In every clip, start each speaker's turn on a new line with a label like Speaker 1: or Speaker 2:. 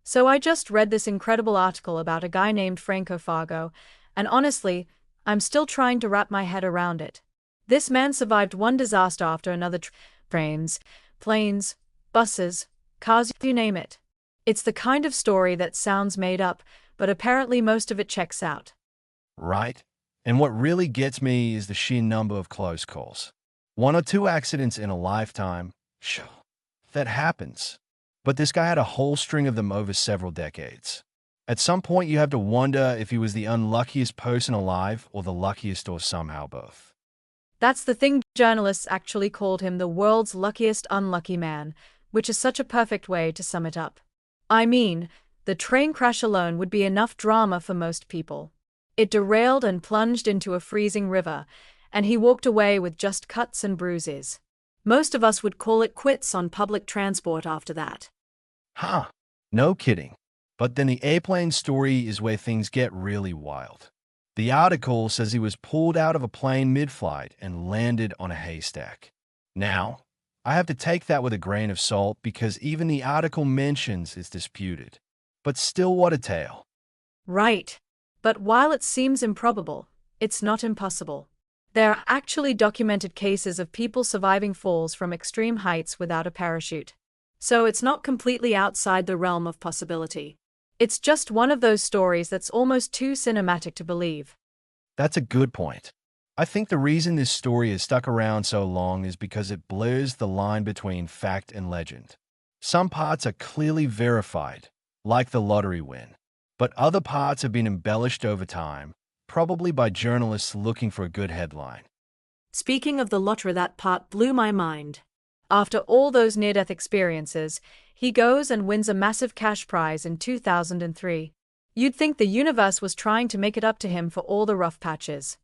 Speaker 1: So I just read this incredible article about a guy named Franko, and honestly, I'm still trying to wrap my head around it. This man survived one disaster after another trains, planes, buses, cars, you name it. It's the kind of story that sounds made up, but apparently most of it checks out.
Speaker 2: Right? And what really gets me is the sheer number of close calls. One or two accidents in a lifetime, sure, that happens. But this guy had a whole string of them over several decades. At some point, you have to wonder if he was the unluckiest person alive or the luckiest or somehow both.
Speaker 1: That's the thing, journalists actually called him the world's luckiest unlucky man, which is such a perfect way to sum it up. I mean, the train crash alone would be enough drama for most people. It derailed and plunged into a freezing river, and he walked away with just cuts and bruises. Most of us would call it quits on public transport after that.
Speaker 2: Huh, no kidding. But then the airplane story is where things get really wild. The article says he was pulled out of a plane mid-flight and landed on a haystack. Now, I have to take that with a grain of salt because even the article mentions it's disputed. But still, what a tale.
Speaker 1: Right. But while it seems improbable, it's not impossible. There are actually documented cases of people surviving falls from extreme heights without a parachute. So it's not completely outside the realm of possibility. It's just one of those stories that's almost too cinematic to believe.
Speaker 2: That's a good point. I think the reason this story has stuck around so long is because it blurs the line between fact and legend. Some parts are clearly verified, like the lottery win, but other parts have been embellished over time, probably by journalists looking for a good headline.
Speaker 1: Speaking of the lottery, that part blew my mind. After all those near-death experiences, he goes and wins a massive cash prize in 2003. You'd think the universe was trying to make it up to him for all the rough patches.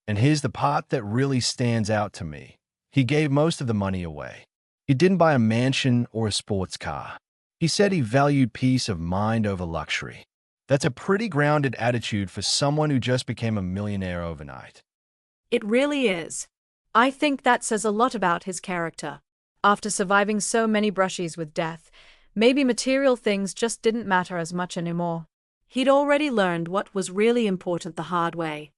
Speaker 2: And here's the part that really stands out to me. He gave most of the money away. He didn't buy a mansion or a sports car. He said he valued peace of mind over luxury. That's a pretty grounded attitude for someone who just became a millionaire overnight.
Speaker 1: It really is. I think that says a lot about his character. After surviving so many brushes with death, maybe material things just didn't matter as much anymore. He'd already learned what was really important the hard way.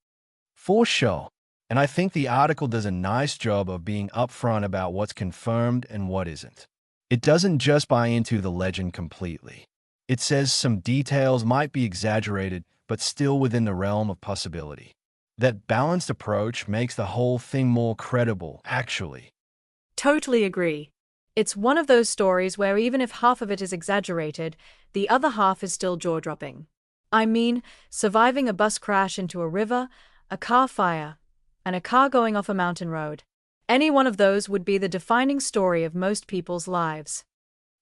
Speaker 2: For sure. And I think the article does a nice job of being upfront about what's confirmed and what isn't. It doesn't just buy into the legend completely. It says some details might be exaggerated, but still within the realm of possibility. That balanced approach makes the whole thing more credible, actually.
Speaker 1: Totally agree. It's one of those stories where even if half of it is exaggerated, the other half is still jaw-dropping. I mean, surviving a bus crash into a river, a car fire, and a car going off a mountain road. Any one of those would be the defining story of most people's lives.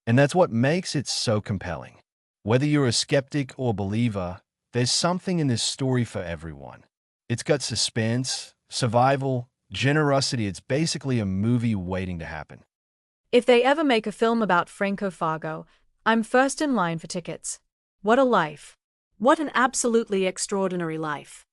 Speaker 2: And that's what makes it so compelling. Whether you're a skeptic or believer, there's something in this story for everyone. It's got suspense, survival, generosity. It's basically a movie waiting to happen.
Speaker 1: If they ever make a film about Franko, I'm first in line for tickets. What a life. What an absolutely extraordinary life.